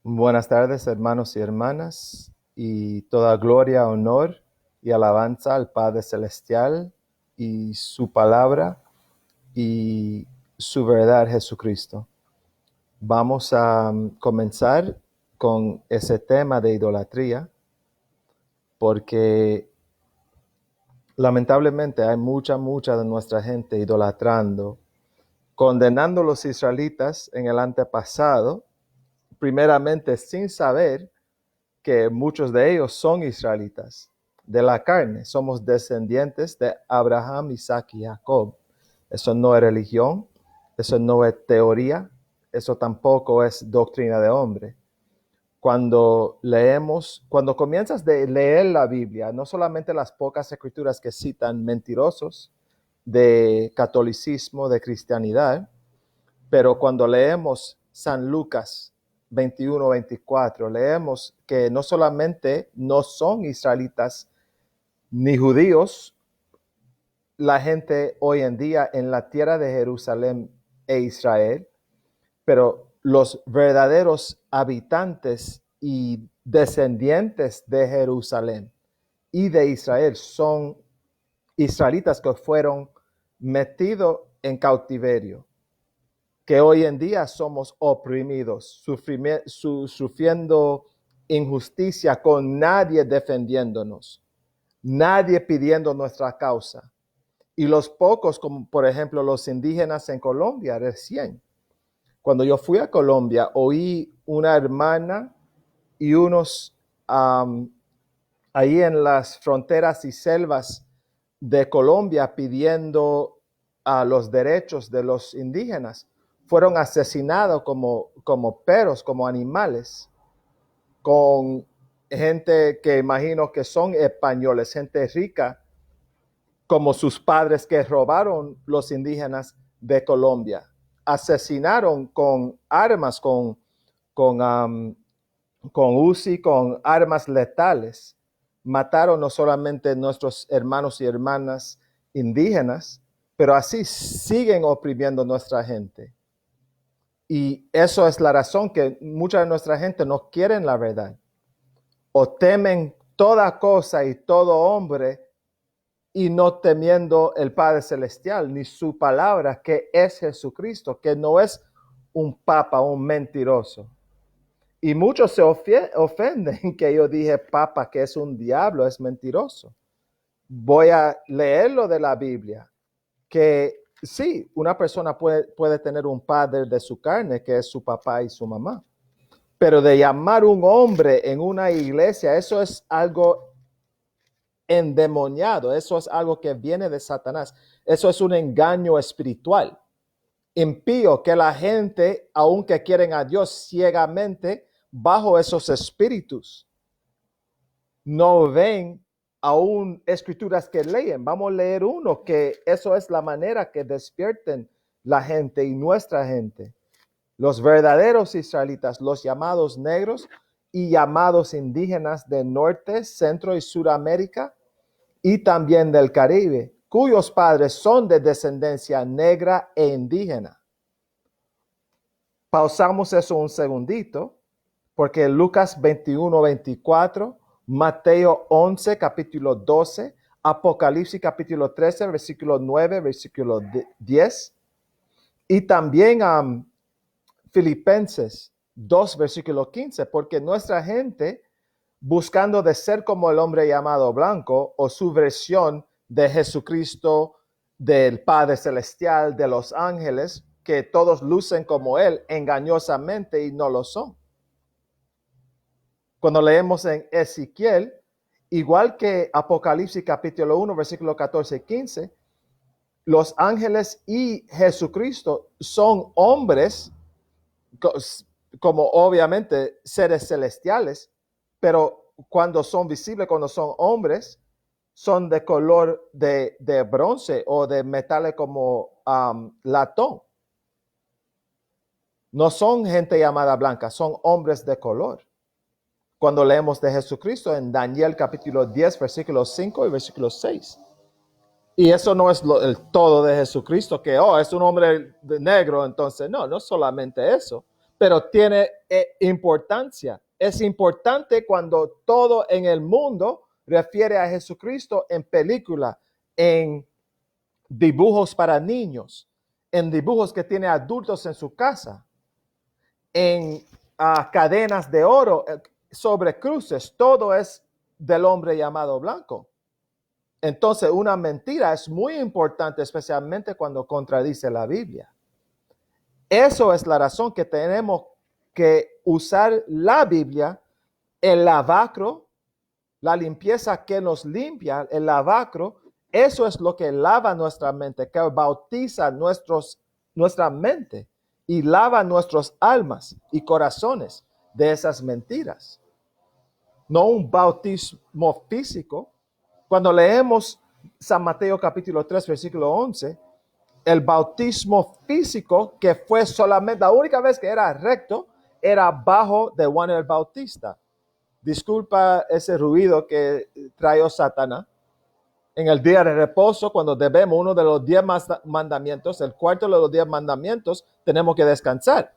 Buenas tardes, hermanos y hermanas, y toda gloria, honor y alabanza al Padre Celestial y su palabra y su verdad, Jesucristo. Vamos a comenzar con ese tema de idolatría, porque lamentablemente hay mucha de nuestra gente idolatrando, condenando a los israelitas en el antepasado, primeramente sin saber que muchos de ellos son israelitas de la carne. Somos descendientes de Abraham, Isaac y Jacob. Eso no es religión, eso no es teoría, eso tampoco es doctrina de hombre. Cuando comienzas de leer la Biblia, no solamente las pocas escrituras que citan mentirosos de catolicismo, de cristianidad, pero cuando leemos San Lucas 21-24, leemos que no solamente no son israelitas ni judíos la gente hoy en día en la tierra de Jerusalén e Israel, pero los verdaderos habitantes y descendientes de Jerusalén y de Israel son israelitas que fueron metidos en cautiverio, que hoy en día somos oprimidos, sufriendo injusticia con nadie defendiéndonos, nadie pidiendo nuestra causa. Y los pocos, como por ejemplo los indígenas en Colombia recién. Cuando yo fui a Colombia, oí una hermana y unos ahí en las fronteras y selvas de Colombia pidiendo los derechos de los indígenas. Fueron asesinados como perros, como animales, con gente que imagino que son españoles, gente rica, como sus padres que robaron los indígenas de Colombia. Asesinaron con armas, con con UCI, con armas letales. Mataron no solamente nuestros hermanos y hermanas indígenas, pero así siguen oprimiendo a nuestra gente. Y eso es la razón que mucha de nuestra gente no quieren la verdad. O temen toda cosa y todo hombre y no temiendo el Padre Celestial, ni su palabra, que es Jesucristo, que no es un papa, un mentiroso. Y muchos se ofenden que yo dije papa, que es un diablo, es mentiroso. Voy a leerlo de la Biblia, que sí, una persona puede tener un padre de su carne, que es su papá y su mamá, pero de llamar un hombre en una iglesia, eso es algo endemoniado, eso es algo que viene de Satanás, eso es un engaño espiritual. Impío que la gente, aunque quieren a Dios ciegamente, bajo esos espíritus, no ven aún escrituras que leen. Vamos a leer uno, que eso es la manera que despierten la gente y nuestra gente. Los verdaderos israelitas, los llamados negros y llamados indígenas del norte, centro y suramérica y también del Caribe, cuyos padres son de descendencia negra e indígena. Pausamos eso un segundito, porque Lucas 21-24, Mateo 11, capítulo 12, Apocalipsis capítulo 13, versículo 9, versículo 10, y también Filipenses 2, versículo 15, porque nuestra gente, buscando de ser como el hombre llamado blanco, o su versión de Jesucristo, del Padre Celestial, de los ángeles, que todos lucen como él, engañosamente y no lo son. Cuando leemos en Ezequiel, igual que Apocalipsis capítulo 1, versículo 14 y 15, los ángeles y Jesucristo son hombres, como obviamente seres celestiales, pero cuando son visibles, cuando son hombres, son de color de bronce o de metales como latón. No son gente llamada blanca, son hombres de color. Cuando leemos de Jesucristo en Daniel capítulo 10, versículos 5 y versículo 6. Y eso no es el todo de Jesucristo, que es un hombre negro, entonces no solamente eso. pero tiene importancia. Es importante cuando todo en el mundo refiere a Jesucristo en película, en dibujos para niños, en dibujos que tiene adultos en su casa, en cadenas de oro, sobre cruces. Todo es del hombre llamado blanco. Entonces, una mentira es muy importante, especialmente cuando contradice la Biblia. Eso es la razón que tenemos que usar la Biblia, el lavacro, la limpieza que nos limpia, el lavacro. Eso es lo que lava nuestra mente, que bautiza nuestra mente y lava nuestras almas y corazones de esas mentiras. No un bautismo físico. Cuando leemos San Mateo capítulo 3, versículo 11, el bautismo físico que fue solamente, la única vez que era recto, era bajo de Juan el Bautista. Disculpa ese ruido que trajo Satanás. En el día de reposo, cuando debemos uno de los 10 mandamientos, el cuarto de los 10 mandamientos, tenemos que descansar.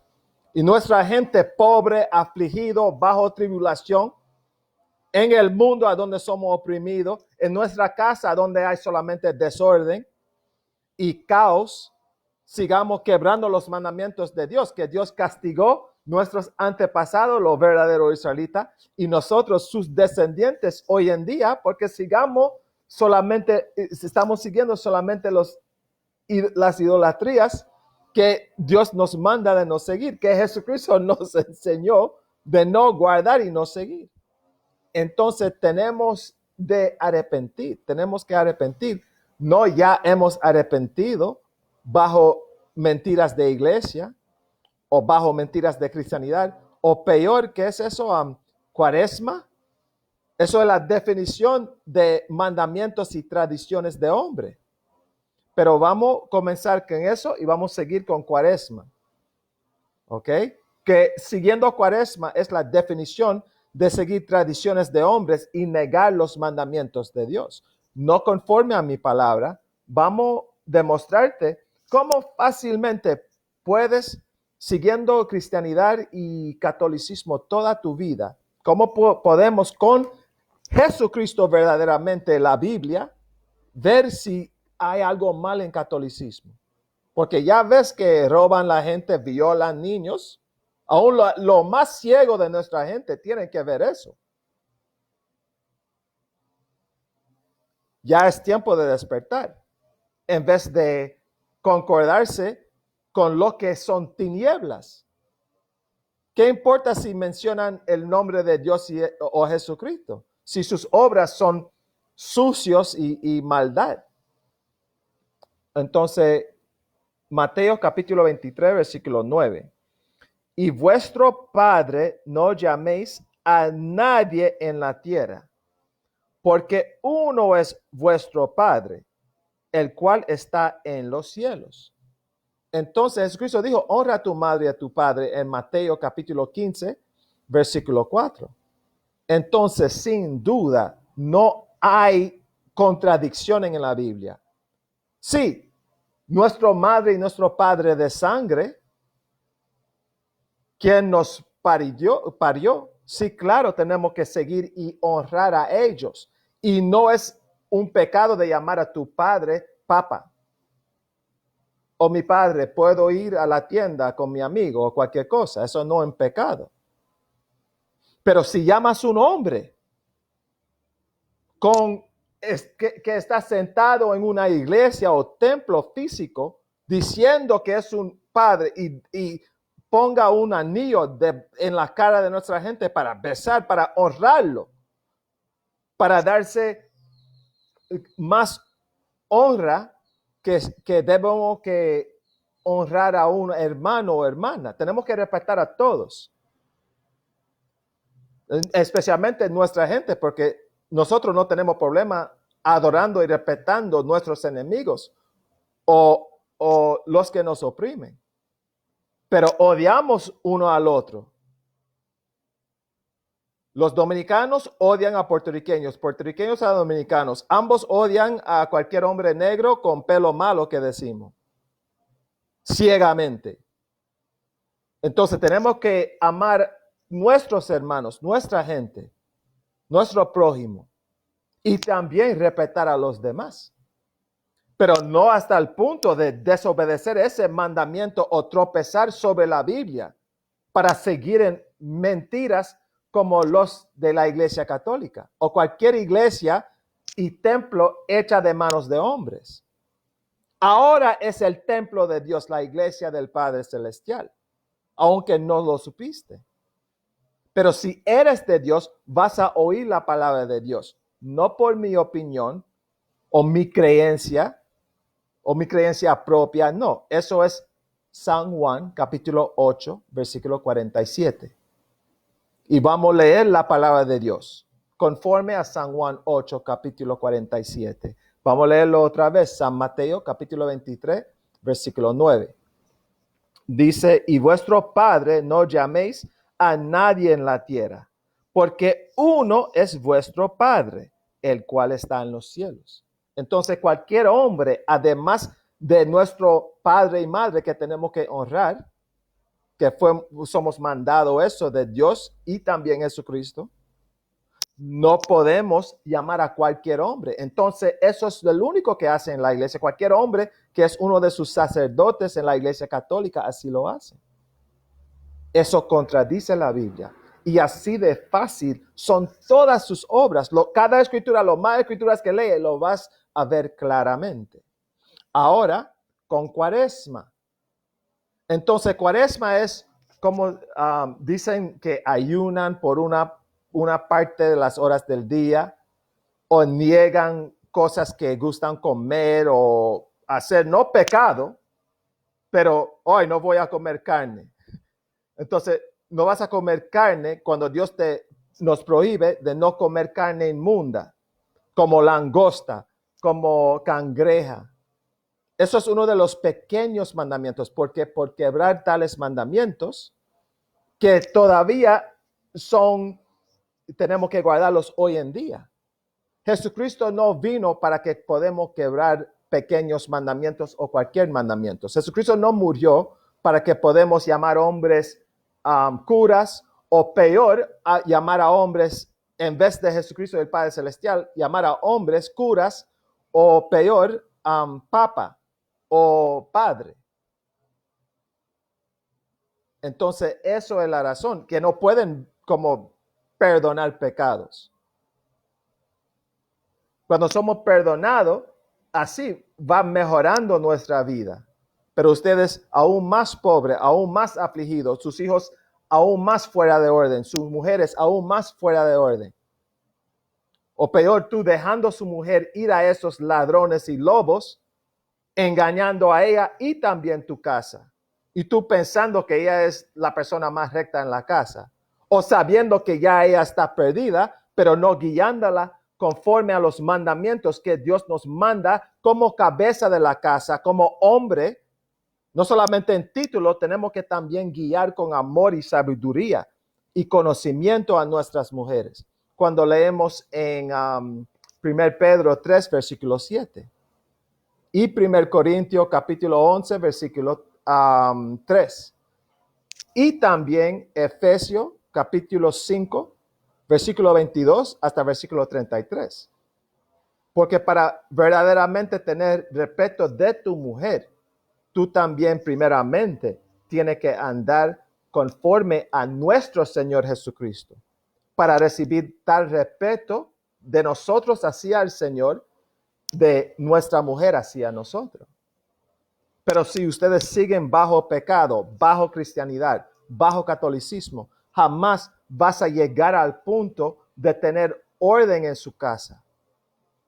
Y nuestra gente pobre, afligido, bajo tribulación, en el mundo a donde somos oprimidos, en nuestra casa donde hay solamente desorden y caos, sigamos quebrando los mandamientos de Dios, que Dios castigó nuestros antepasados, los verdaderos israelitas, y nosotros, sus descendientes, hoy en día, porque estamos siguiendo solamente las idolatrías que Dios nos manda de no seguir, que Jesucristo nos enseñó de no guardar y no seguir. Entonces tenemos que arrepentir. No ya hemos arrepentido bajo mentiras de iglesia o bajo mentiras de cristianidad, o peor, ¿qué es eso? Cuaresma. Eso es la definición de mandamientos y tradiciones de hombre. Pero vamos a comenzar con eso y vamos a seguir con Cuaresma. ¿Ok? Que siguiendo Cuaresma es la definición de seguir tradiciones de hombres y negar los mandamientos de Dios. No conforme a mi palabra, vamos a demostrarte cómo fácilmente puedes, siguiendo cristianidad y catolicismo toda tu vida, cómo podemos con Jesucristo verdaderamente, la Biblia, ver si hay algo mal en catolicismo. Porque ya ves que roban la gente, violan niños. Aún lo más ciego de nuestra gente tiene que ver eso. Ya es tiempo de despertar. En vez de concordarse con lo que son tinieblas. ¿Qué importa si mencionan el nombre de Dios o Jesucristo? Si sus obras son sucios y maldad. Entonces, Mateo capítulo 23, versículo 9. Y vuestro Padre no llaméis a nadie en la tierra, porque uno es vuestro Padre, el cual está en los cielos. Entonces Jesucristo dijo, honra a tu madre y a tu padre en Mateo capítulo 15, versículo 4. Entonces, sin duda, no hay contradicción en la Biblia. Sí, nuestra madre y nuestro padre de sangre, quien nos parió, sí, claro, tenemos que seguir y honrar a ellos. Y no es un pecado de llamar a tu padre papá. O mi padre, puedo ir a la tienda con mi amigo o cualquier cosa. Eso no es un pecado. Pero si llamas a un hombre que está sentado en una iglesia o templo físico, diciendo que es un padre y ponga un anillo en la cara de nuestra gente para besar, para honrarlo, para darse más honra que debemos que honrar a un hermano o hermana. Tenemos que respetar a todos, especialmente nuestra gente, porque nosotros no tenemos problema adorando y respetando nuestros enemigos o los que nos oprimen. Pero odiamos uno al otro. Los dominicanos odian a puertorriqueños a dominicanos. Ambos odian a cualquier hombre negro con pelo malo, que decimos. Ciegamente. Entonces tenemos que amar nuestros hermanos, nuestra gente, nuestro prójimo y también respetar a los demás. Pero no hasta el punto de desobedecer ese mandamiento o tropezar sobre la Biblia para seguir en mentiras como los de la Iglesia Católica o cualquier iglesia y templo hecha de manos de hombres. Ahora es el templo de Dios, la iglesia del Padre Celestial, aunque no lo supiste. Pero si eres de Dios, vas a oír la palabra de Dios, no por mi opinión o mi creencia propia, no. Eso es San Juan, capítulo 8, versículo 47. Y vamos a leer la palabra de Dios, conforme a San Juan 8, capítulo 47. Vamos a leerlo otra vez, San Mateo, capítulo 23, versículo 9. Dice, y vuestro Padre no llaméis a nadie en la tierra, porque uno es vuestro Padre, el cual está en los cielos. Entonces cualquier hombre, además de nuestro padre y madre que tenemos que honrar, que somos mandados eso de Dios y también Jesucristo, no podemos llamar a cualquier hombre. Entonces eso es lo único que hace en la iglesia. Cualquier hombre que es uno de sus sacerdotes en la iglesia católica, así lo hace. Eso contradice la Biblia. Y así de fácil son todas sus obras. Cada escritura, lo más escrituras que lee, lo vas a ver claramente. Ahora, con Cuaresma. Entonces, Cuaresma es como dicen que ayunan por una parte de las horas del día o niegan cosas que gustan comer o hacer, no pecado, pero hoy no voy a comer carne. Entonces, no vas a comer carne cuando Dios nos prohíbe de no comer carne inmunda, como langosta, como cangreja. Eso es uno de los pequeños mandamientos, porque por quebrar tales mandamientos, que todavía tenemos que guardarlos hoy en día. Jesucristo no vino para que podamos quebrar pequeños mandamientos o cualquier mandamiento. Jesucristo no murió para que podamos llamar hombres curas o peor, llamar a hombres, en vez de Jesucristo del Padre Celestial, llamar a hombres curas o peor, papa o padre. Entonces, eso es la razón, que no pueden como perdonar pecados. Cuando somos perdonados, así va mejorando nuestra vida. Pero ustedes aún más pobres, aún más afligidos, sus hijos aún más fuera de orden, sus mujeres aún más fuera de orden. O peor, tú dejando a su mujer ir a esos ladrones y lobos, engañando a ella y también tu casa. Y tú pensando que ella es la persona más recta en la casa. O sabiendo que ya ella está perdida, pero no guiándola conforme a los mandamientos que Dios nos manda como cabeza de la casa, como hombre. No solamente en título, tenemos que también guiar con amor y sabiduría y conocimiento a nuestras mujeres. Cuando leemos en 1 Pedro 3, versículo 7. Y 1 Corintios capítulo 11, versículo 3. Y también Efesios capítulo 5, versículo 22 hasta versículo 33. Porque para verdaderamente tener respeto de tu mujer, tú también primeramente tienes que andar conforme a nuestro Señor Jesucristo, para recibir tal respeto de nosotros hacia el Señor, de nuestra mujer hacia nosotros. Pero si ustedes siguen bajo pecado, bajo cristianidad, bajo catolicismo, jamás vas a llegar al punto de tener orden en su casa.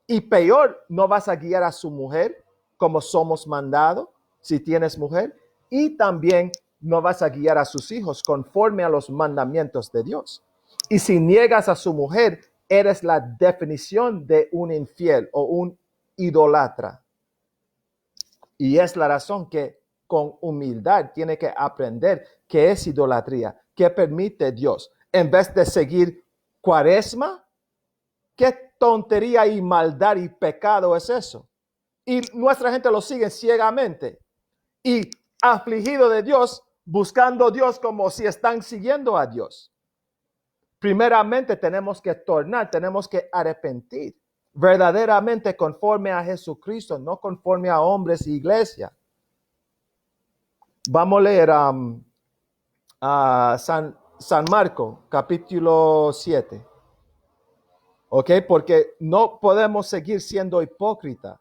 Y peor, no vas a guiar a su mujer como somos mandados, si tienes mujer, y también no vas a guiar a sus hijos conforme a los mandamientos de Dios. Y si niegas a su mujer, eres la definición de un infiel o un idólatra. Y es la razón que con humildad tiene que aprender qué es idolatría, qué permite Dios. En vez de seguir Cuaresma, qué tontería y maldad y pecado es eso. Y nuestra gente lo sigue ciegamente. Y afligido de Dios, buscando a Dios como si están siguiendo a Dios. Primeramente tenemos que tornar, tenemos que arrepentir verdaderamente conforme a Jesucristo, no conforme a hombres y iglesia. Vamos a leer a San Marcos, capítulo 7. ¿Ok? Porque no podemos seguir siendo hipócritas.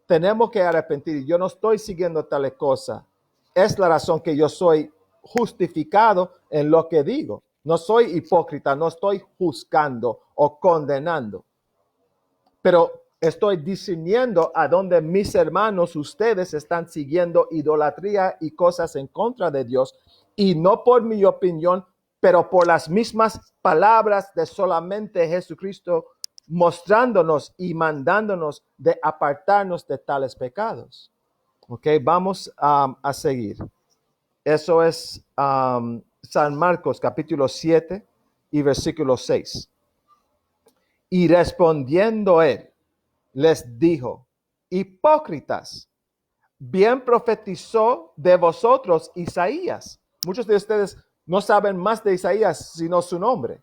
Tenemos que arrepentir. Yo no estoy siguiendo tal cosa. Es la razón que yo soy justificado en lo que digo. No soy hipócrita, no estoy juzgando o condenando. Pero estoy discerniendo a donde mis hermanos, ustedes están siguiendo idolatría y cosas en contra de Dios. Y no por mi opinión, pero por las mismas palabras de solamente Jesucristo mostrándonos y mandándonos de apartarnos de tales pecados. Ok, vamos a seguir. Eso es San Marcos capítulo 7 y versículo 6. Y respondiendo él, les dijo: hipócritas, bien profetizó de vosotros Isaías. Muchos de ustedes no saben más de Isaías sino su nombre,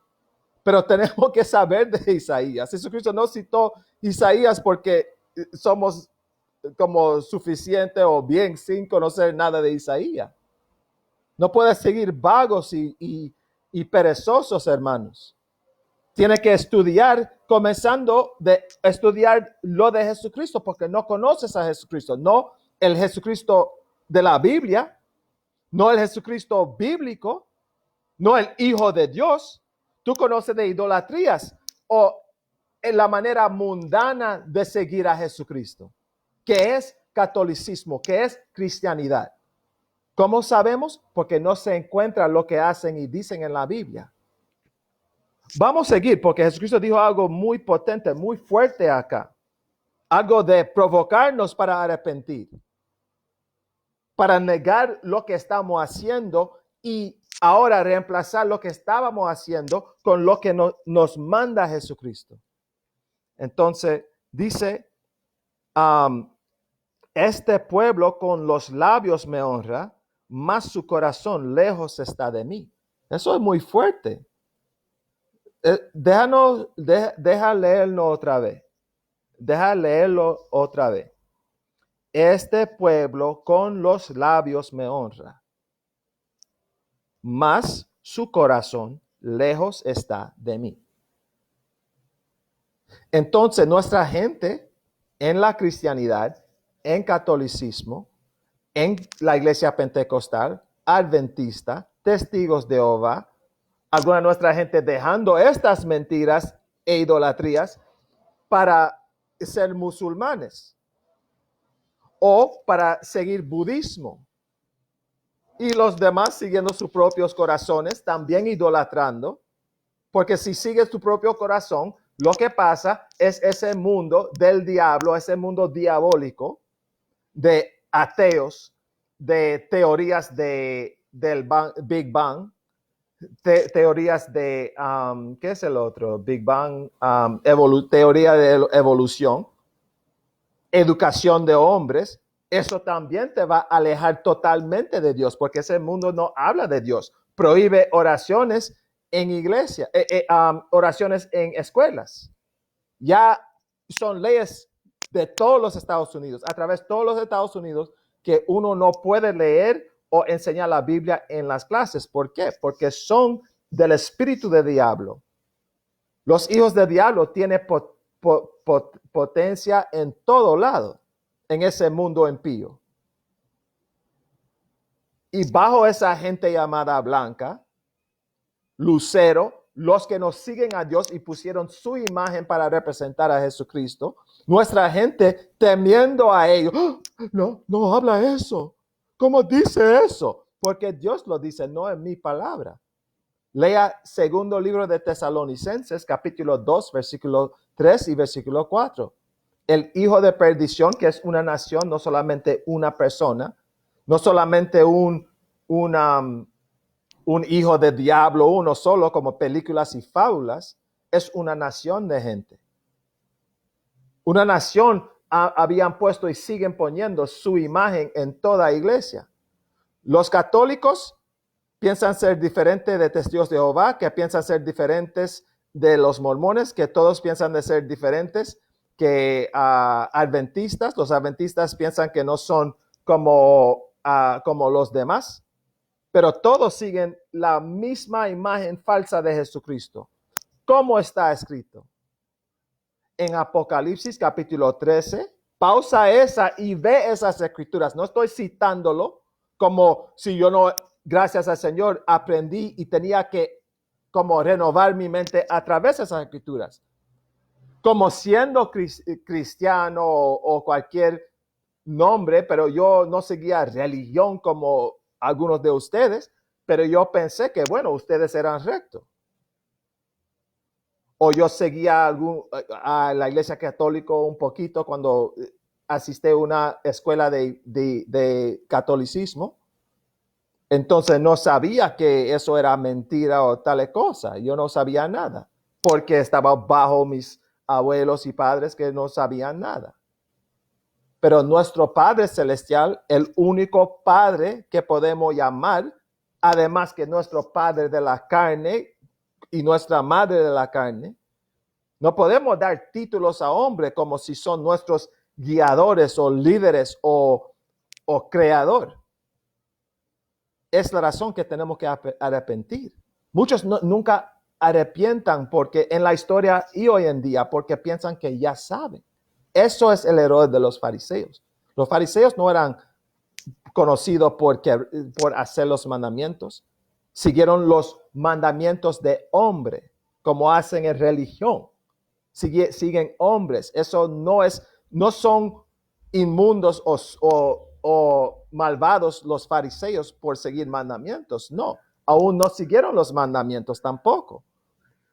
pero tenemos que saber de Isaías. Jesucristo no citó Isaías porque somos como suficiente o bien sin conocer nada de Isaías. No puedes seguir vagos y perezosos, hermanos. Tiene que estudiar, comenzando de estudiar lo de Jesucristo, porque no conoces a Jesucristo, no el Jesucristo de la Biblia, no el Jesucristo bíblico, no el Hijo de Dios. Tú conoces de idolatrías o en la manera mundana de seguir a Jesucristo, que es catolicismo, que es cristianidad. ¿Cómo sabemos? Porque no se encuentra lo que hacen y dicen en la Biblia. Vamos a seguir porque Jesucristo dijo algo muy potente, muy fuerte acá. Algo de provocarnos para arrepentir, para negar lo que estamos haciendo y ahora reemplazar lo que estábamos haciendo con lo que nos manda Jesucristo. Entonces dice, este pueblo con los labios me honra, mas su corazón lejos está de mí. Eso es muy fuerte. Deja leerlo otra vez. Deja leerlo otra vez. Este pueblo con los labios me honra, mas su corazón lejos está de mí. Entonces, nuestra gente en la cristianidad, en catolicismo, en la iglesia pentecostal, adventista, testigos de Jehová, alguna de nuestra gente dejando estas mentiras e idolatrías para ser musulmanes o para seguir budismo, y los demás siguiendo sus propios corazones, también idolatrando, porque si sigues tu propio corazón, lo que pasa es ese mundo del diablo, ese mundo diabólico de ateos, de teorías del Big Bang, teorías de, ¿qué es el otro? Big Bang, teoría de evolución, educación de hombres. Eso también te va a alejar totalmente de Dios, porque ese mundo no habla de Dios. Prohíbe oraciones en iglesia, oraciones en escuelas. Ya son leyes de todos los Estados Unidos, a través de todos los Estados Unidos, que uno no puede leer o enseñar la Biblia en las clases. ¿Por qué? Porque son del espíritu del diablo. Los hijos del diablo tienen potencia en todo lado, en ese mundo impío. Y bajo esa gente llamada blanca, lucero, los que nos siguen a Dios y pusieron su imagen para representar a Jesucristo, nuestra gente temiendo a ellos. ¡Oh! No habla eso. ¿Cómo dice eso? Porque Dios lo dice, no es mi palabra. Lea segundo libro de Tesalonicenses, capítulo 2, versículo 3 y versículo 4. El hijo de perdición, que es una nación, no solamente una persona, no solamente un hijo de diablo, uno solo, como películas y fábulas, es una nación de gente. Una nación habían puesto y siguen poniendo su imagen en toda iglesia. Los católicos piensan ser diferentes de testigos de Jehová, que piensan ser diferentes de los mormones, que todos piensan de ser diferentes que adventistas. Los adventistas piensan que no son como los demás, pero todos siguen la misma imagen falsa de Jesucristo. ¿Cómo está escrito? En Apocalipsis capítulo 13, pausa esa y ve esas escrituras. No estoy citándolo como si yo no, gracias al Señor, aprendí y tenía que como renovar mi mente a través de esas escrituras. Como siendo cristiano o cualquier nombre, pero yo no seguía religión como algunos de ustedes, pero yo pensé que, bueno, ustedes eran rectos. O yo seguía a la iglesia católica un poquito cuando asistí a una escuela de catolicismo. Entonces no sabía que eso era mentira o tal cosa. Yo no sabía nada porque estaba bajo mis abuelos y padres que no sabían nada. Pero nuestro Padre Celestial, el único Padre que podemos llamar, además que nuestro Padre de la carne y nuestra Madre de la carne, no podemos dar títulos a hombres como si son nuestros guiadores o líderes o creador. Es la razón que tenemos que arrepentir. Muchos nunca arrepientan porque en la historia y hoy en día porque piensan que ya saben. Eso es el error de los fariseos. Los fariseos no eran conocidos por hacer los mandamientos. Siguieron los mandamientos de hombre, como hacen en religión. Siguen hombres. Eso no son inmundos o malvados los fariseos por seguir mandamientos. No, aún no siguieron los mandamientos tampoco.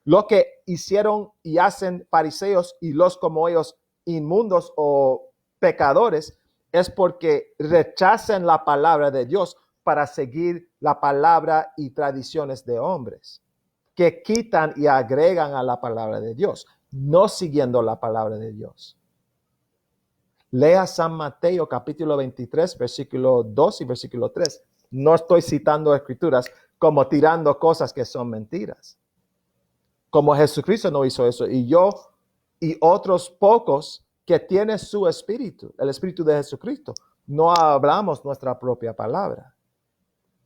Lo que hicieron y hacen fariseos y los como ellos inmundos o pecadores es porque rechazan la palabra de Dios para seguir la palabra y tradiciones de hombres que quitan y agregan a la palabra de Dios, no siguiendo la palabra de Dios. Lea San Mateo capítulo 23, versículo 2 y versículo 3. No estoy citando escrituras como tirando cosas que son mentiras. Como Jesucristo no hizo eso. Y yo y otros pocos que tienen su espíritu, el espíritu de Jesucristo, no hablamos nuestra propia palabra.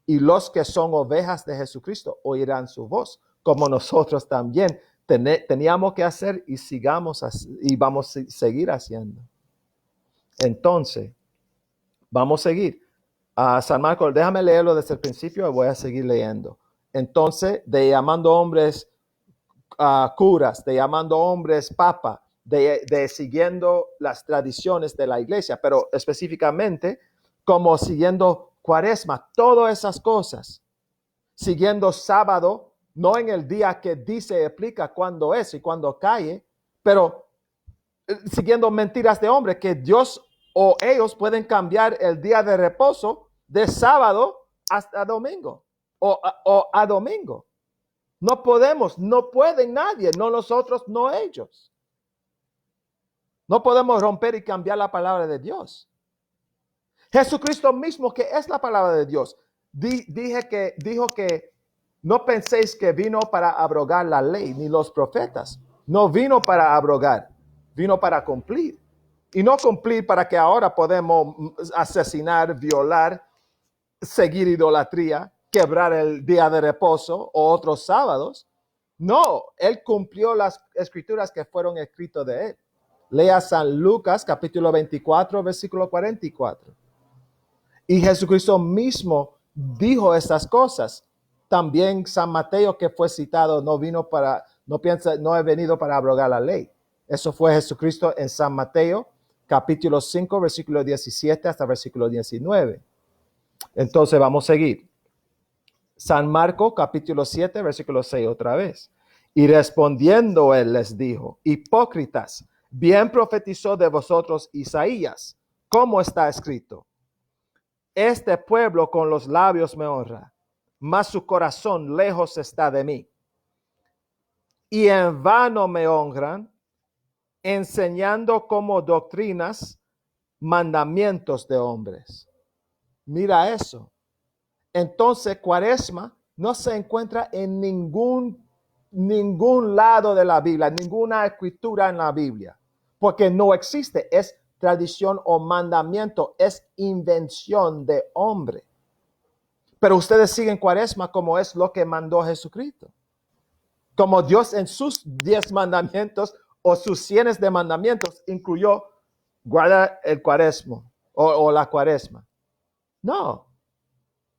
Y los que son ovejas de Jesucristo oirán su voz, como nosotros también teníamos que hacer y vamos a seguir haciendo. Entonces, vamos a seguir. San Marcos, déjame leerlo desde el principio y voy a seguir leyendo. Entonces, de llamando hombres curas, de llamando hombres papa, de siguiendo las tradiciones de la iglesia, pero específicamente como siguiendo cuaresma, todas esas cosas, siguiendo sábado, no en el día que dice, explica cuándo es y cuándo cae, pero siguiendo mentiras de hombre, que Dios o ellos pueden cambiar el día de reposo de sábado hasta domingo o a domingo. No podemos, no puede nadie, no nosotros, no ellos. No podemos romper y cambiar la palabra de Dios. Jesucristo mismo, que es la palabra de Dios, dijo que no penséis que vino para abrogar la ley ni los profetas. No vino para abrogar, vino para cumplir. Y no cumplir para que ahora podemos asesinar, violar, seguir idolatría, quebrar el día de reposo o otros sábados. No, él cumplió las escrituras que fueron escritas de él. Lea San Lucas capítulo 24, versículo 44. Y Jesucristo mismo dijo estas cosas. También San Mateo, que fue citado, no he venido para abrogar la ley. Eso fue Jesucristo en San Mateo capítulo 5, versículo 17 hasta versículo 19. Entonces vamos a seguir. San Marcos capítulo 7, versículo 6 otra vez. Y respondiendo él les dijo, hipócritas, bien profetizó de vosotros Isaías, como está escrito. Este pueblo con los labios me honra, mas su corazón lejos está de mí. Y en vano me honran, enseñando como doctrinas mandamientos de hombres. Mira eso. Entonces, cuaresma no se encuentra en ningún lado de la Biblia, ninguna escritura en la Biblia, porque no existe, es tradición o mandamiento, es invención de hombre. Pero ustedes siguen cuaresma como es lo que mandó Jesucristo. Como Dios en sus 10 mandamientos o sus cientos de mandamientos incluyó guarda el cuaresmo o la cuaresma. No,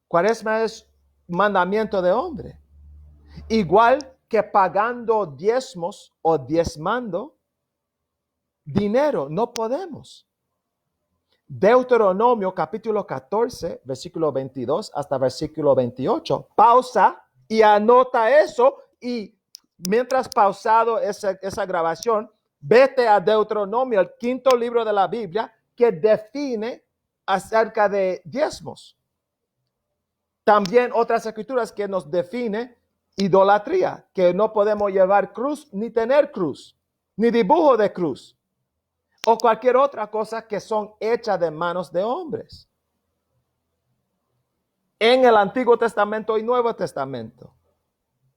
cuaresma es mandamiento de hombre. Igual que pagando diezmos o diezmando dinero, no podemos. Deuteronomio capítulo 14, versículo 22 hasta versículo 28. Pausa y anota eso y mientras pausado esa grabación, vete a Deuteronomio, el 5º libro de la Biblia, que define acerca de diezmos. También otras escrituras que nos define idolatría, que no podemos llevar cruz, ni tener cruz, ni dibujo de cruz, o cualquier otra cosa que son hechas de manos de hombres. En el Antiguo Testamento y Nuevo Testamento.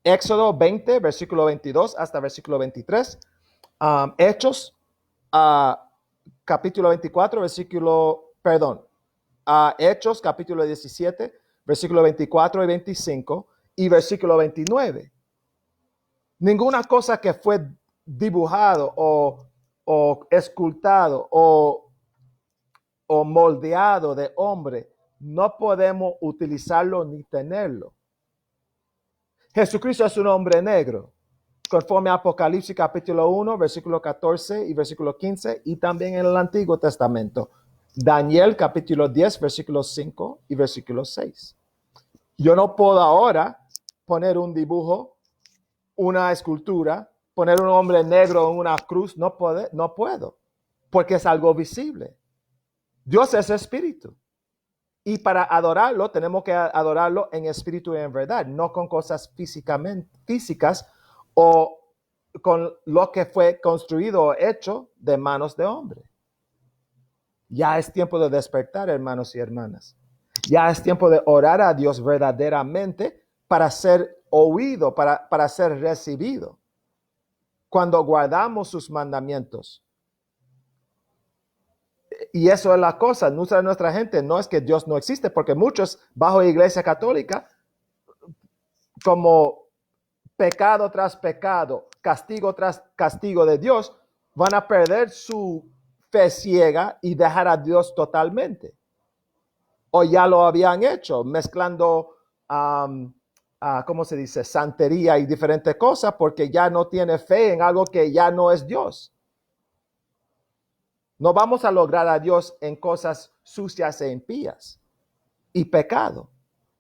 Éxodo 20, versículo 22 hasta versículo 23. Hechos, capítulo 24, Hechos, capítulo 17, versículo 24 y 25 y versículo 29. Ninguna cosa que fue dibujado o escultado o moldeado de hombre, no podemos utilizarlo ni tenerlo. Jesucristo es un hombre negro, conforme a Apocalipsis capítulo 1, versículo 14 y versículo 15, y también en el Antiguo Testamento. Daniel capítulo 10, versículo 5 y versículo 6. Yo no puedo ahora poner un dibujo, una escultura, poner un hombre negro en una cruz, no puedo, porque es algo visible. Dios es espíritu. Y para adorarlo, tenemos que adorarlo en espíritu y en verdad, no con cosas físicas o con lo que fue construido o hecho de manos de hombre. Ya es tiempo de despertar, hermanos y hermanas. Ya es tiempo de orar a Dios verdaderamente para ser oído, para ser recibido. Cuando guardamos sus mandamientos. Y eso es la cosa, nuestra gente no es que Dios no existe, porque muchos bajo Iglesia Católica, como pecado tras pecado, castigo tras castigo de Dios, van a perder su fe ciega y dejar a Dios totalmente. O ya lo habían hecho, mezclando, ¿cómo se dice? Santería y diferentes cosas, porque ya no tiene fe en algo que ya no es Dios. No vamos a lograr a Dios en cosas sucias e impías y pecado.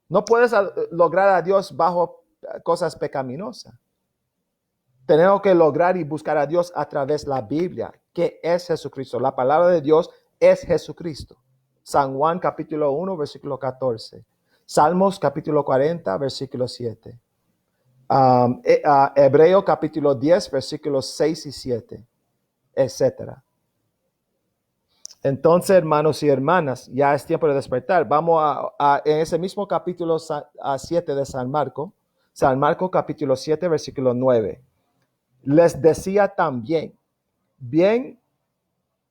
No puedes lograr a Dios bajo cosas pecaminosas. Tenemos que lograr y buscar a Dios a través de la Biblia, que es Jesucristo. La palabra de Dios es Jesucristo. San Juan capítulo 1, versículo 14. Salmos capítulo 40, versículo 7. Hebreo capítulo 10, versículos 6 y 7, etcétera. Entonces, hermanos y hermanas, ya es tiempo de despertar. Vamos en ese mismo capítulo 7 de San Marco capítulo 7, versículo 9. Les decía también, bien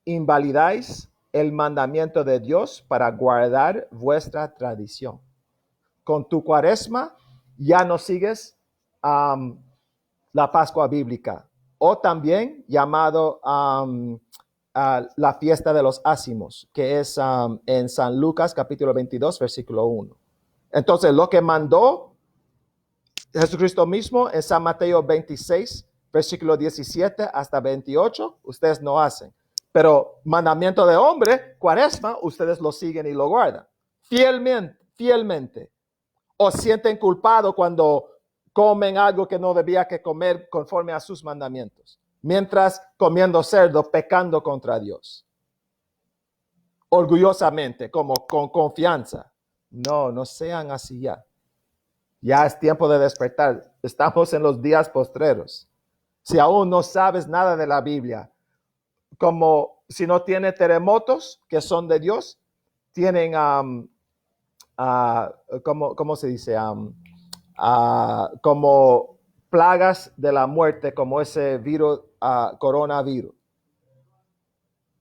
invalidáis el mandamiento de Dios para guardar vuestra tradición. Con tu cuaresma ya no sigues la Pascua bíblica, o también llamado la fiesta de los ácimos, que es en San Lucas capítulo 22, versículo 1. Entonces, lo que mandó Jesucristo mismo en San Mateo 26, versículo 17 hasta 28, ustedes no hacen. Pero mandamiento de hombre, cuaresma, ustedes lo siguen y lo guardan. Fielmente. O sienten culpado cuando comen algo que no debía que comer conforme a sus mandamientos. Mientras comiendo cerdo, pecando contra Dios. Orgullosamente, como con confianza. No sean así ya. Ya es tiempo de despertar. Estamos en los días postreros. Si aún no sabes nada de la Biblia, como si no tiene terremotos que son de Dios, tienen ¿cómo se dice? Como plagas de la muerte, como ese virus, coronavirus.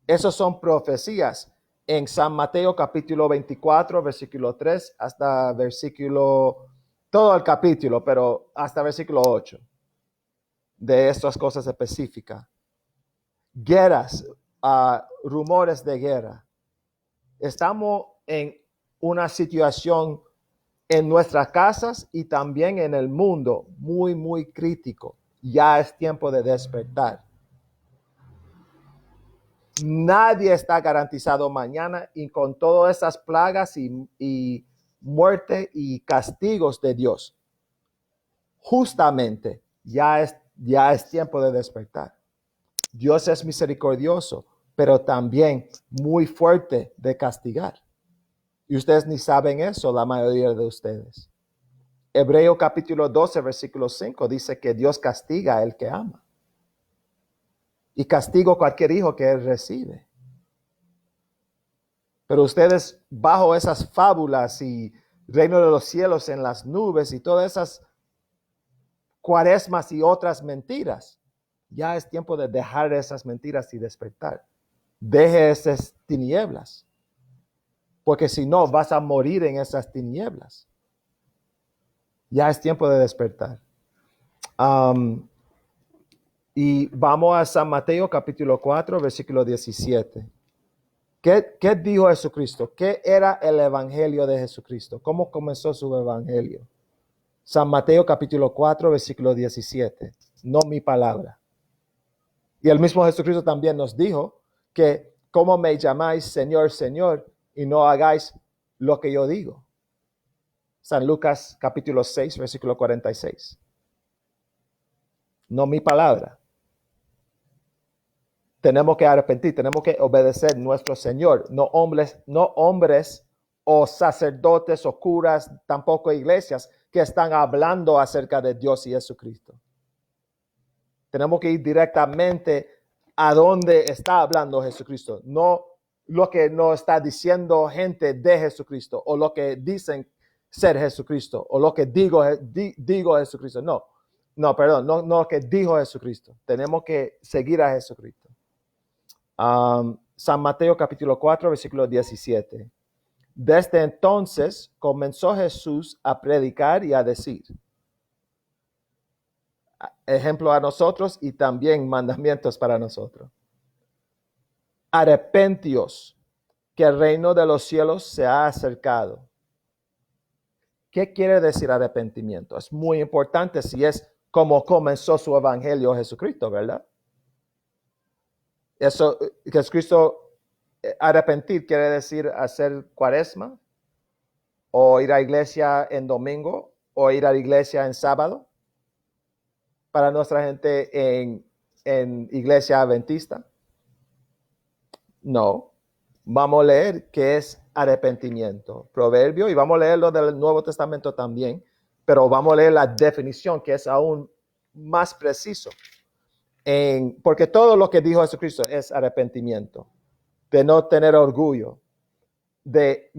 Esas son profecías en San Mateo capítulo 24, versículo 3 hasta versículo, todo el capítulo, pero hasta versículo 8 de estas cosas específicas. Guerras, rumores de guerra. Estamos en una situación en nuestras casas y también en el mundo muy, muy crítico. Ya es tiempo de despertar. Nadie está garantizado mañana y con todas esas plagas y muerte y castigos de Dios. Justamente ya es tiempo de despertar. Dios es misericordioso, pero también muy fuerte de castigar. Y ustedes ni saben eso, la mayoría de ustedes. Hebreo capítulo 12, versículo 5 dice que Dios castiga al que ama. Y castiga cualquier hijo que él recibe. Pero ustedes bajo esas fábulas y reino de los cielos en las nubes y todas esas cuaresmas y otras mentiras, ya es tiempo de dejar esas mentiras y despertar. Deje esas tinieblas, porque si no vas a morir en esas tinieblas. Ya es tiempo de despertar. Y vamos a San Mateo capítulo 4, versículo 17. ¿Qué dijo Jesucristo? ¿Qué era el evangelio de Jesucristo? ¿Cómo comenzó su evangelio? San Mateo capítulo 4, versículo 17. No mi palabra. Y el mismo Jesucristo también nos dijo que ¿cómo me llamáis Señor, Señor y no hagáis lo que yo digo? San Lucas capítulo 6, versículo 46. No mi palabra. Tenemos que arrepentir, tenemos que obedecer nuestro Señor, no hombres o sacerdotes o curas, tampoco iglesias que están hablando acerca de Dios y Jesucristo. Tenemos que ir directamente a donde está hablando Jesucristo, no lo que nos está diciendo gente de Jesucristo o lo que dicen ser Jesucristo o lo que digo Jesucristo. No, perdón, no lo que dijo Jesucristo. Tenemos que seguir a Jesucristo. San Mateo capítulo 4, versículo 17. Desde entonces comenzó Jesús a predicar y a decir, ejemplo a nosotros y también mandamientos para nosotros. Arrepentíos, que el reino de los cielos se ha acercado. ¿Qué quiere decir arrepentimiento? Es muy importante si es como comenzó su evangelio Jesucristo, ¿verdad? Eso, Jesucristo, arrepentir quiere decir hacer cuaresma, o ir a iglesia en domingo, o ir a la iglesia en sábado, para nuestra gente en iglesia adventista. No, vamos a leer qué es arrepentimiento, proverbio, y vamos a leer lo del Nuevo Testamento también, pero vamos a leer la definición que es aún más preciso. Porque todo lo que dijo Jesucristo es arrepentimiento, de no tener orgullo, de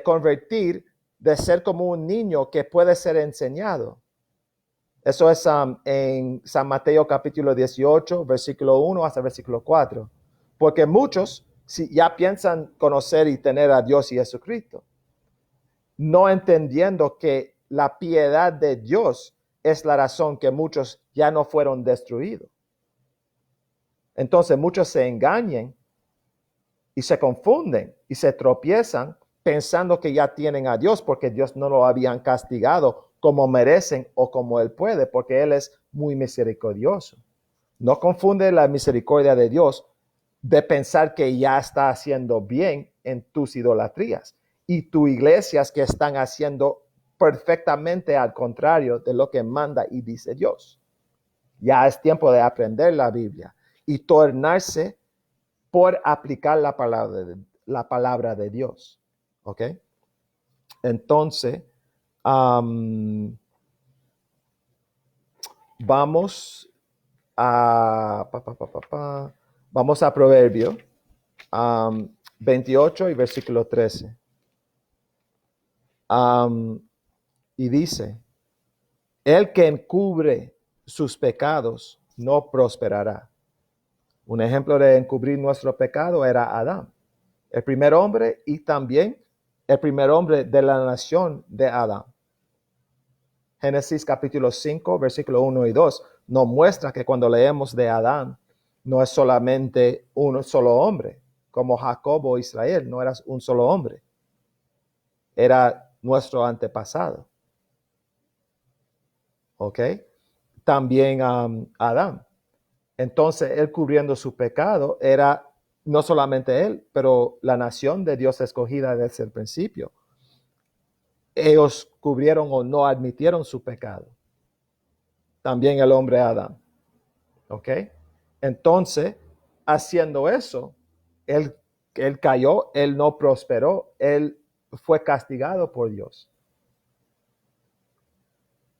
convertir, de ser como un niño que puede ser enseñado. Eso es en San Mateo capítulo 18, versículo 1 hasta versículo 4. Porque muchos si ya piensan conocer y tener a Dios y Jesucristo, no entendiendo que la piedad de Dios es la razón que muchos ya no fueron destruidos. Entonces muchos se engañan y se confunden y se tropiezan pensando que ya tienen a Dios porque Dios no lo habían castigado como merecen o como Él puede, porque Él es muy misericordioso. No confunde la misericordia de Dios de pensar que ya está haciendo bien en tus idolatrías y tus iglesias que están haciendo perfectamente al contrario de lo que manda y dice Dios. Ya es tiempo de aprender la Biblia y tornarse por aplicar la palabra de Dios. ¿Ok? Entonces, vamos a Proverbio 28 y versículo 13. Y dice, el que encubre sus pecados no prosperará. Un ejemplo de encubrir nuestro pecado era Adán, el primer hombre y también el primer hombre de la nación de Adán. Génesis capítulo 5, versículo 1 y 2 nos muestra que cuando leemos de Adán, no es solamente un solo hombre, como Jacob o Israel, no era un solo hombre, era nuestro antepasado. ¿Ok? También Adán. Entonces, él cubriendo su pecado era no solamente él, pero la nación de Dios escogida desde el principio. Ellos cubrieron o no admitieron su pecado. También el hombre Adán. ¿Ok? Entonces, haciendo eso, él cayó, él no prosperó, él fue castigado por Dios.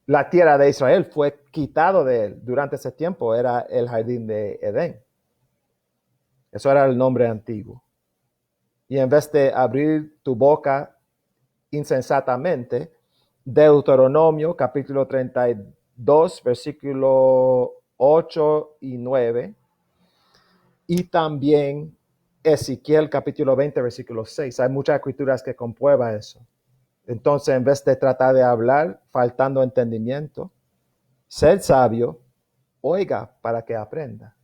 La tierra de Israel fue quitado de él. Durante ese tiempo era el jardín de Edén. Eso era el nombre antiguo. Y en vez de abrir tu boca insensatamente, Deuteronomio capítulo 32, versículo 8 y 9, y también Ezequiel capítulo 20, versículo 6. Hay muchas escrituras que comprueban eso. Entonces, en vez de tratar de hablar faltando entendimiento, ser sabio, oiga para que aprenda.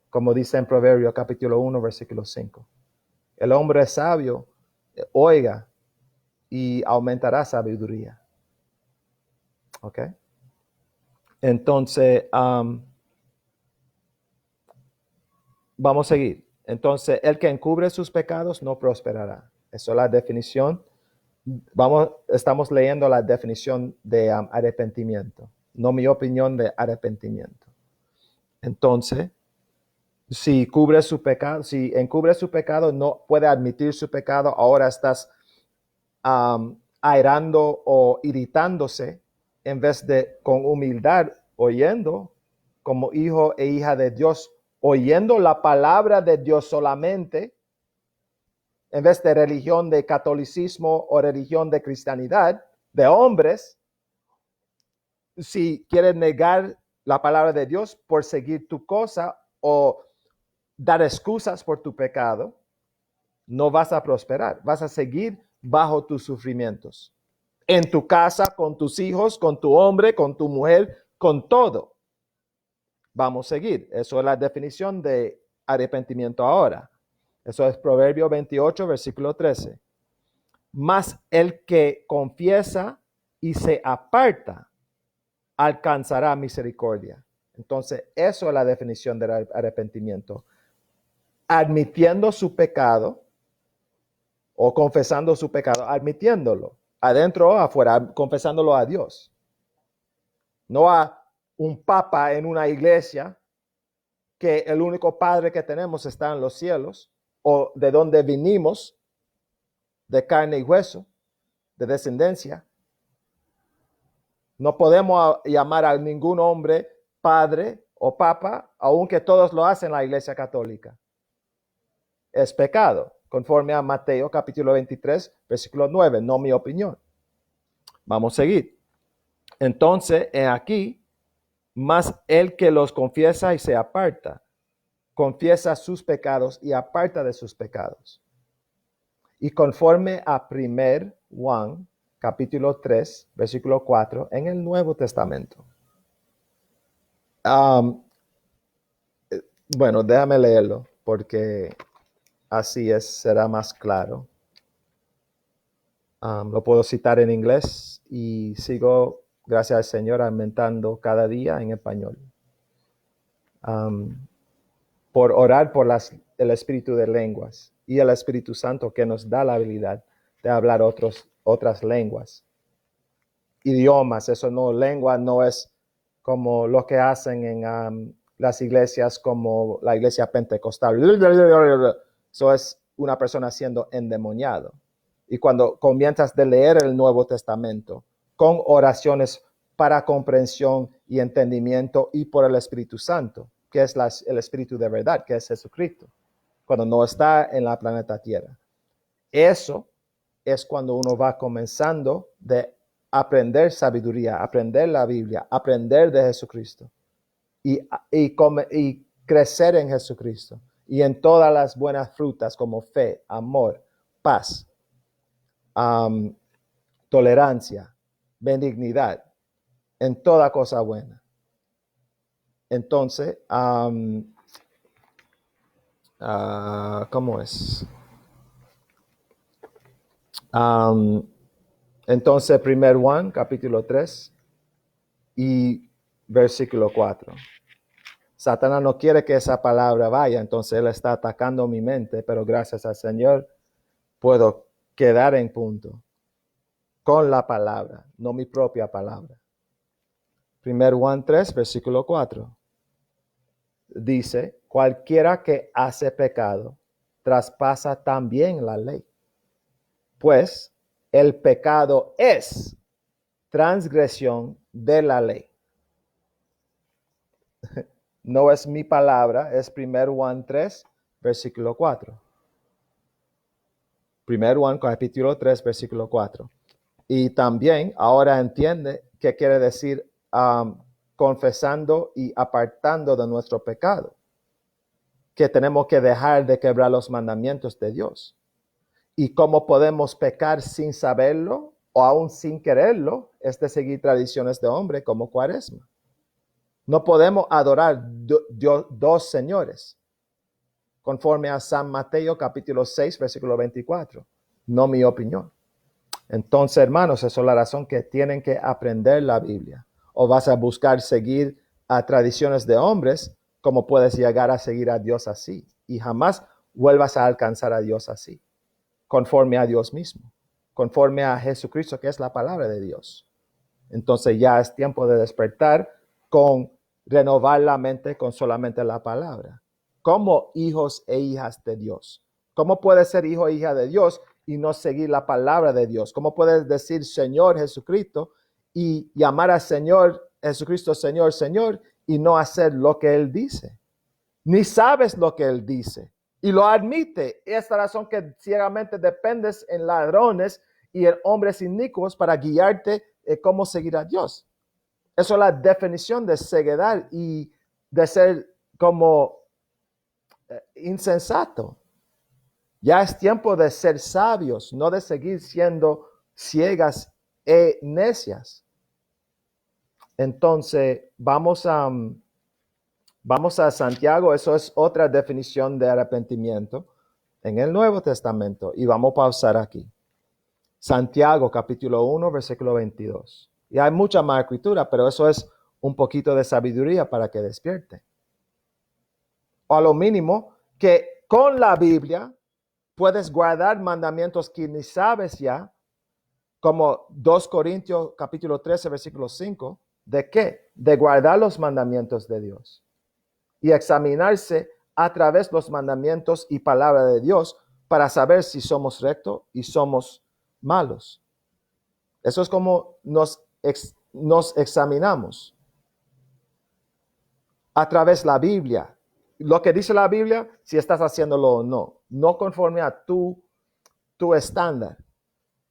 Como dice en Proverbios capítulo 1, versículo 5. El hombre sabio, oiga y aumentará sabiduría. ¿Ok? Entonces, vamos a seguir. Entonces, el que encubre sus pecados no prosperará. Esa es la definición. Estamos leyendo la definición de arrepentimiento, no mi opinión de arrepentimiento. Entonces, si encubre su pecado, no puede admitir su pecado, ahora estás airando o irritándose en vez de con humildad oyendo como hijo e hija de Dios, oyendo la palabra de Dios solamente, en vez de religión de catolicismo o religión de cristianidad, de hombres. Si quieres negar la palabra de Dios por seguir tu cosa o dar excusas por tu pecado, no vas a prosperar, vas a seguir bajo tus sufrimientos. En tu casa, con tus hijos, con tu hombre, con tu mujer, con todo. Vamos a seguir. Eso es la definición de arrepentimiento ahora. Eso es Proverbio 28, versículo 13. Mas el que confiesa y se aparta, alcanzará misericordia. Entonces, eso es la definición del arrepentimiento. Admitiendo su pecado o confesando su pecado, admitiéndolo, adentro o afuera, confesándolo a Dios. No a un papa en una iglesia que el único padre que tenemos está en los cielos, o de donde vinimos, de carne y hueso, de descendencia. No podemos llamar a ningún hombre padre o papa, aunque todos lo hacen en la iglesia católica. Es pecado, conforme a Mateo capítulo 23, versículo 9, no mi opinión. Vamos a seguir. Entonces, aquí, más el que los confiesa y se aparta, confiesa sus pecados y aparta de sus pecados. Y conforme a 1 Juan capítulo 3, versículo 4, en el Nuevo Testamento. Bueno, déjame leerlo porque así será más claro. Lo puedo citar en inglés y sigo, gracias al Señor, aumentando cada día en español. Por orar por el espíritu de lenguas y el Espíritu Santo que nos da la habilidad de hablar otras lenguas. Idiomas, eso no, lengua no es como lo que hacen en las iglesias como la iglesia pentecostal. Eso es una persona siendo endemoniado. Y cuando comienzas de leer el Nuevo Testamento con oraciones para comprensión y entendimiento y por el Espíritu Santo, que es el Espíritu de verdad, que es Jesucristo, cuando no está en la planeta Tierra. Eso es cuando uno va comenzando de aprender sabiduría, aprender la Biblia, aprender de Jesucristo y crecer en Jesucristo y en todas las buenas frutas como fe, amor, paz, tolerancia, benignidad, en toda cosa buena. Entonces, ¿cómo es? Entonces, 1 Juan, capítulo 3 y versículo 4. Satanás no quiere que esa palabra vaya, entonces él está atacando mi mente, pero gracias al Señor puedo quedar en punto con la palabra, no mi propia palabra. 1 Juan 3, versículo 4. Dice, cualquiera que hace pecado, traspasa también la ley. Pues el pecado es transgresión de la ley. No es mi palabra, es 1 Juan 3, versículo 4. 1 Juan capítulo 3, versículo 4. Y también ahora entiende qué quiere decir confesando y apartando de nuestro pecado. Que tenemos que dejar de quebrar los mandamientos de Dios. Y cómo podemos pecar sin saberlo o aún sin quererlo es de seguir tradiciones de hombre como Cuaresma. No podemos adorar dos señores, conforme a San Mateo capítulo 6, versículo 24. No mi opinión. Entonces, hermanos, esa es la razón que tienen que aprender la Biblia. O vas a buscar seguir a tradiciones de hombres, como puedes llegar a seguir a Dios así. Y jamás vuelvas a alcanzar a Dios así, conforme a Dios mismo, conforme a Jesucristo, que es la palabra de Dios. Entonces ya es tiempo de despertar con renovar la mente con solamente la palabra. Como hijos e hijas de Dios. ¿Cómo puedes ser hijo e hija de Dios y no seguir la palabra de Dios? ¿Cómo puedes decir Señor Jesucristo y llamar al Señor Jesucristo Señor, Señor y no hacer lo que Él dice? Ni sabes lo que Él dice y lo admite. Esta razón que ciegamente dependes en ladrones y en hombres inicuos para guiarte en cómo seguir a Dios. Eso es la definición de ceguedad y de ser como insensato. Ya es tiempo de ser sabios, no de seguir siendo ciegas e necias. Entonces, vamos a Santiago. Eso es otra definición de arrepentimiento en el Nuevo Testamento. Y vamos a pausar aquí. Santiago, capítulo 1, versículo 22. Y hay mucha más escritura, pero eso es un poquito de sabiduría para que despierte. O a lo mínimo, que con la Biblia puedes guardar mandamientos que ni sabes ya, como 2 Corintios, capítulo 13, versículo 5. ¿De qué? De guardar los mandamientos de Dios y examinarse a través de los mandamientos y palabra de Dios para saber si somos rectos y somos malos. Eso es como nos examinamos a través de la Biblia. Lo que dice la Biblia, si estás haciéndolo o no. No conforme a tu estándar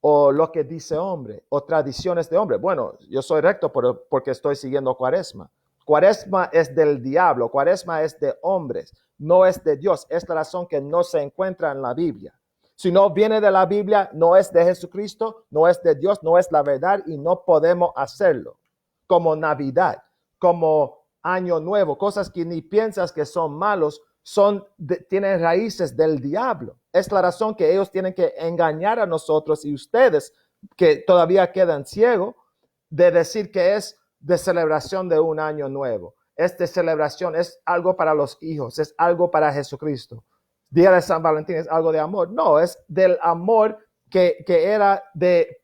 o lo que dice hombre o tradiciones de hombre. Bueno, yo soy recto porque estoy siguiendo Cuaresma. Cuaresma es del diablo, Cuaresma es de hombres, no es de Dios. Es la razón que no se encuentra en la Biblia. Si no viene de la Biblia, no es de Jesucristo, no es de Dios, no es la verdad y no podemos hacerlo. Como Navidad, como Año Nuevo, cosas que ni piensas que son malos, tienen raíces del diablo. Es la razón que ellos tienen que engañar a nosotros y ustedes que todavía quedan ciegos de decir que es de celebración de un año nuevo. Es de celebración, es algo para los hijos, es algo para Jesucristo. Día de San Valentín es algo de amor. No, es del amor que era de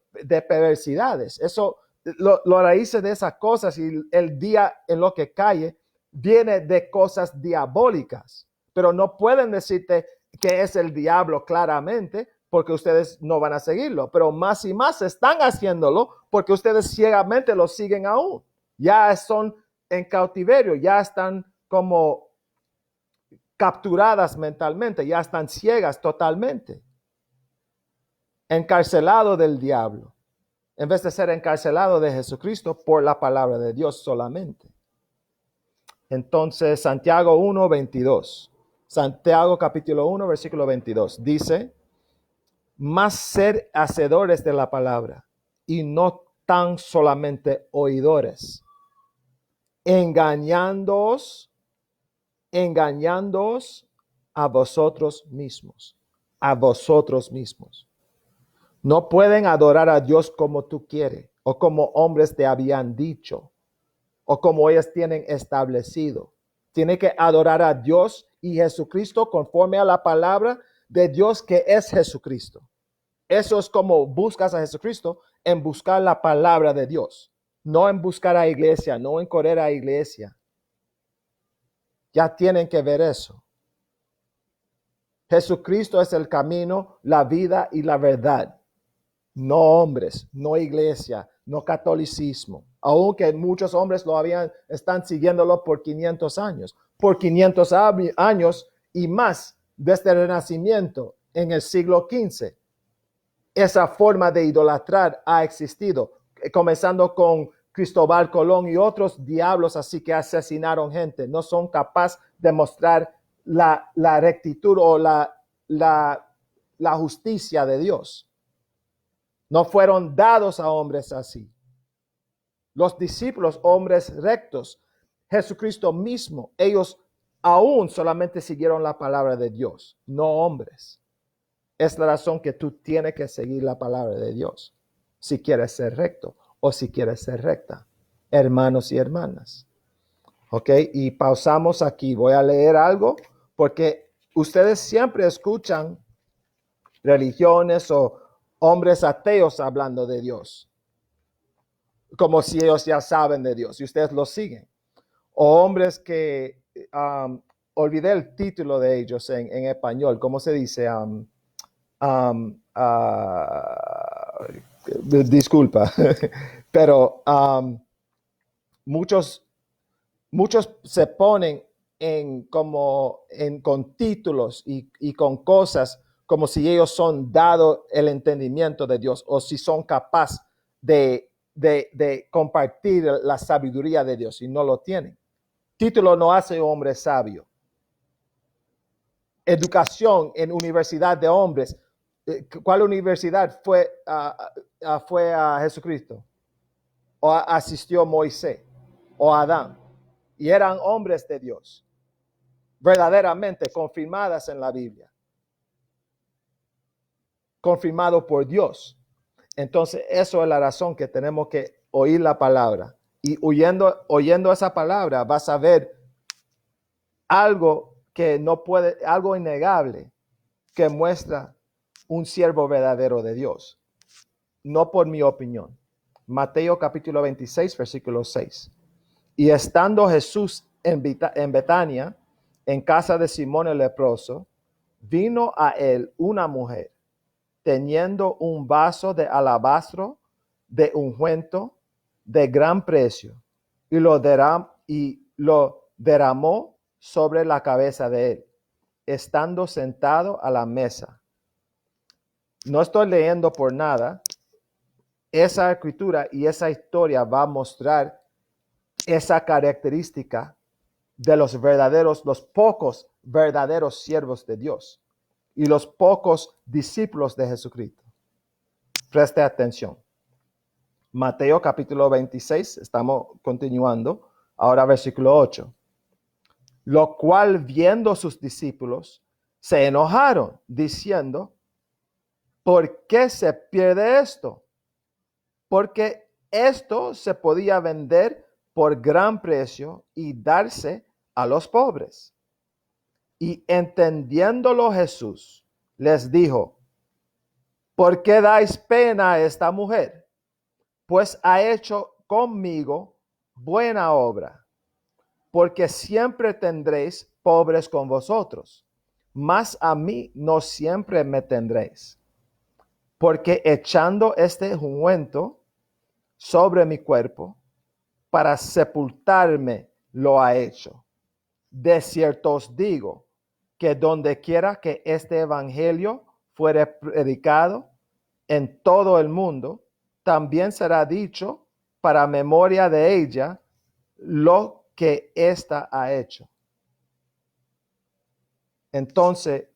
perversidades. Eso, lo raíces de esas cosas y el día en lo que cae viene de cosas diabólicas. Pero no pueden decirte que es el diablo claramente porque ustedes no van a seguirlo. Pero más y más están haciéndolo porque ustedes ciegamente lo siguen aún. Ya son en cautiverio, ya están como capturadas mentalmente, ya están ciegas totalmente. encarcelado del diablo, en vez de ser encarcelado de Jesucristo por la palabra de Dios solamente. Entonces, Santiago 1:22. Santiago capítulo 1, versículo 22. Dice, más ser hacedores de la palabra y no tan solamente oidores, engañándoos a vosotros mismos, a vosotros mismos. No pueden adorar a Dios como tú quieres o como hombres te habían dicho o como ellos tienen establecido. Tiene que adorar a Dios y Jesucristo conforme a la palabra de Dios que es Jesucristo. Eso es como buscas a Jesucristo, en buscar la palabra de Dios, no en buscar a iglesia, no en correr a iglesia. Ya tienen que ver eso. Jesucristo es el camino, la vida y la verdad. No hombres, no iglesia, no catolicismo. Aunque muchos hombres están siguiéndolo por 500 años. Por 500 años y más desde el Renacimiento en el siglo XV. Esa forma de idolatrar ha existido, comenzando con Cristóbal Colón y otros diablos así que asesinaron gente. No son capaces de mostrar la rectitud o la justicia de Dios. No fueron dados a hombres así. Los discípulos, hombres rectos, Jesucristo mismo, ellos aún solamente siguieron la palabra de Dios, no hombres. Es la razón que tú tienes que seguir la palabra de Dios si quieres ser recto o si quieres ser recta, hermanos y hermanas. ¿Ok? Y pausamos aquí. Voy a leer algo porque ustedes siempre escuchan religiones o hombres ateos hablando de Dios, como si ellos ya saben de Dios y ustedes lo siguen. O hombres que, olvidé el título de ellos en español, ¿cómo se dice? Disculpa, pero muchos se ponen con títulos y con cosas como si ellos son dado el entendimiento de Dios o si son capaces de compartir la sabiduría de Dios y no lo tienen. Título no hace hombre sabio. Educación en universidad de hombres. ¿Cuál universidad fue a Jesucristo? ¿O asistió Moisés? ¿O Adán? Y eran hombres de Dios, verdaderamente confirmadas en la Biblia. Confirmado por Dios. Entonces, eso es la razón que tenemos que oír la palabra. Y oyendo esa palabra, vas a ver algo que no puede, algo innegable que muestra un siervo verdadero de Dios. No por mi opinión. Mateo capítulo 26, versículo 6. Y estando Jesús en Betania, en casa de Simón el leproso, vino a él una mujer, teniendo un vaso de alabastro de ungüento de gran precio, y lo derramó sobre la cabeza de él, estando sentado a la mesa. No estoy leyendo por nada. Esa escritura y esa historia va a mostrar esa característica de los pocos verdaderos siervos de Dios y los pocos discípulos de Jesucristo. Preste atención. Mateo capítulo 26, estamos continuando, ahora versículo 8. Lo cual viendo sus discípulos, se enojaron, diciendo, ¿por qué se pierde esto? Porque esto se podía vender por gran precio y darse a los pobres. Y entendiéndolo Jesús, les dijo, ¿por qué dais pena a esta mujer? Pues ha hecho conmigo buena obra, porque siempre tendréis pobres con vosotros, mas a mí no siempre me tendréis. Porque echando este ungüento sobre mi cuerpo, para sepultarme lo ha hecho. De cierto os digo, que donde quiera que este evangelio fuere predicado, en todo el mundo, también será dicho para memoria de ella lo que ésta ha hecho. Entonces,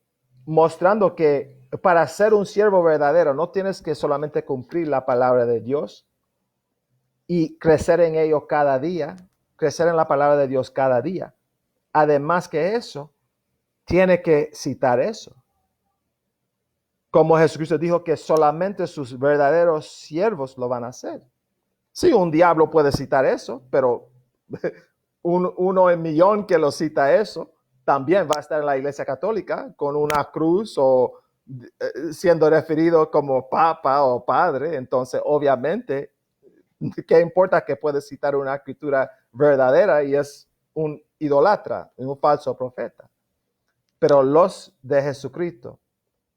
mostrando que para ser un siervo verdadero no tienes que solamente cumplir la palabra de Dios y crecer en ello cada día, crecer en la palabra de Dios cada día. Además que eso, tiene que citar eso. Como Jesucristo dijo que solamente sus verdaderos siervos lo van a hacer. Sí, un diablo puede citar eso, pero uno en millón que lo cita eso, también va a estar en la Iglesia Católica con una cruz o siendo referido como papa o padre. Entonces, obviamente, ¿qué importa que puede citar una escritura verdadera y es un idólatra, un falso profeta? Pero los de Jesucristo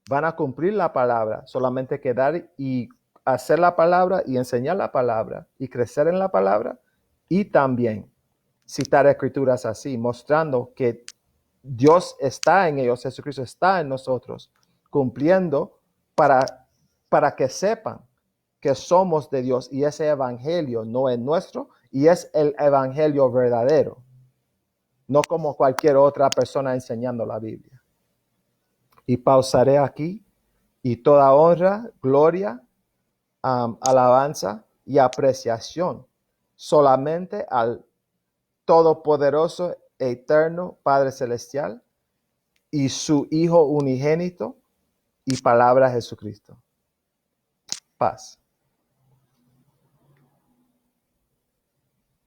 van a cumplir la palabra, solamente quedar y hacer la palabra y enseñar la palabra y crecer en la palabra y también citar escrituras así, mostrando que Dios está en ellos, Jesucristo está en nosotros, cumpliendo para que sepan que somos de Dios y ese evangelio no es nuestro y es el evangelio verdadero, no como cualquier otra persona enseñando la Biblia. Y pausaré aquí. Y toda honra, gloria, alabanza y apreciación solamente al todopoderoso, eterno Padre Celestial y su Hijo unigénito y palabra Jesucristo. Paz.